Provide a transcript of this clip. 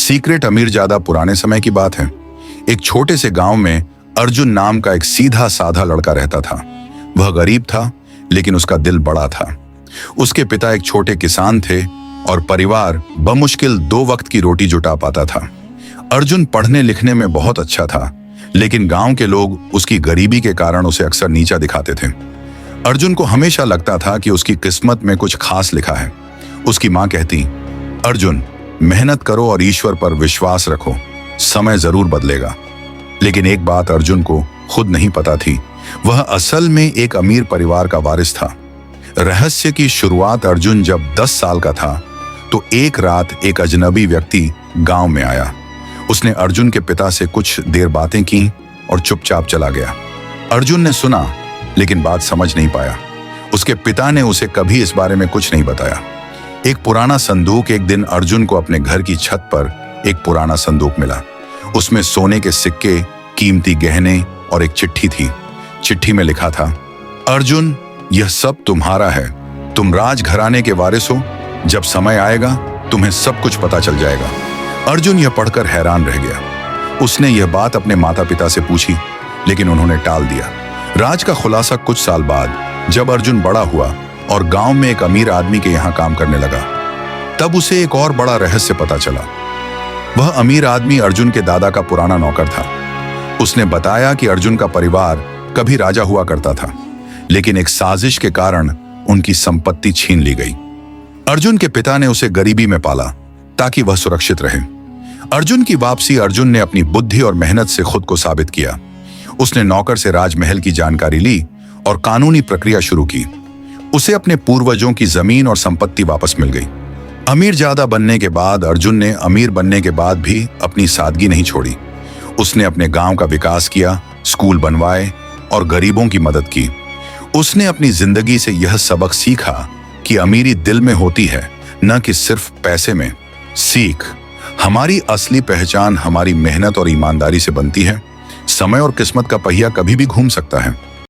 Secret अमीर ज्यादा पुराने समय की बात है। एक छोटे से गांव में अर्जुन नाम का एक सीधा साधा लड़का रहता था। वह गरीब था, लेकिन उसका दिल बड़ा था। उसके पिता एक छोटे किसान थे और परिवार बमुश्किल 2 वक्त की रोटी जुटा पाता था। अर्जुन पढ़ने लिखने में बहुत अच्छा था, लेकिन गांव के लोग उसकी गरीबी के कारण उसे अक्सर नीचा दिखाते थे। अर्जुन को हमेशा लगता था कि उसकी किस्मत में कुछ खास लिखा है। उसकी माँ कहती, अर्जुन, मेहनत करो और ईश्वर पर विश्वास रखो, समय जरूर बदलेगा। लेकिन एक बात अर्जुन को खुद नहीं पता थी, वह असल में एक अमीर परिवार का वारिस था। रहस्य की शुरुआत अर्जुन जब 10 साल का था तो एक रात एक अजनबी व्यक्ति गांव में आया। उसने अर्जुन के पिता से कुछ देर बातें की और चुपचाप चला गया। अर्जुन ने सुना, लेकिन बात समझ नहीं पाया। उसके पिता ने उसे कभी इस बारे में कुछ नहीं बताया। एक पुराना संदूक एक दिन अर्जुन को अपने घर की छत पर एक पुराना संदूक मिला। उसमें सोने के सिक्के, कीमती गहने और एक चिट्ठी थी। चिट्ठी में लिखा था, अर्जुन, यह सब तुम्हारा है। तुम राजघराने के वारिस हो। जब समय आएगा तुम्हें सब कुछ पता चल जाएगा। अर्जुन यह पढ़कर हैरान रह गया। उसने यह बात अपने माता पिता से पूछी, लेकिन उन्होंने टाल दिया। राज का खुलासा कुछ साल बाद जब अर्जुन बड़ा हुआ और गांव में एक अमीर आदमी के यहाँ काम करने लगा, तब उसे एक और बड़ा रहस्य पता चला। वह अमीर आदमी अर्जुन के दादा का पुराना नौकर था। उसने बताया कि अर्जुन का परिवार कभी राजा हुआ करता था, लेकिन एक साजिश के कारण उनकी संपत्ति छीन ली गई। अर्जुन के पिता ने उसे गरीबी में पाला ताकि वह सुरक्षित रहे। अर्जुन की वापसी अर्जुन ने अपनी बुद्धि और मेहनत से खुद को साबित किया। उसने नौकर से राजमहल की जानकारी ली और कानूनी प्रक्रिया शुरू की। उसे अपने पूर्वजों की जमीन और संपत्ति वापस मिल गई। अमीर ज्यादा बनने के बाद अर्जुन ने अमीर बनने के बाद भी अपनी सादगी नहीं छोड़ी। उसने अपने गांव का विकास किया, स्कूल बनवाए और गरीबों की मदद की। उसने अपनी जिंदगी से यह सबक सीखा कि अमीरी दिल में होती है, न कि सिर्फ पैसे में। सीख, हमारी असली पहचान हमारी मेहनत और ईमानदारी से बनती है। समय और किस्मत का पहिया कभी भी घूम सकता है,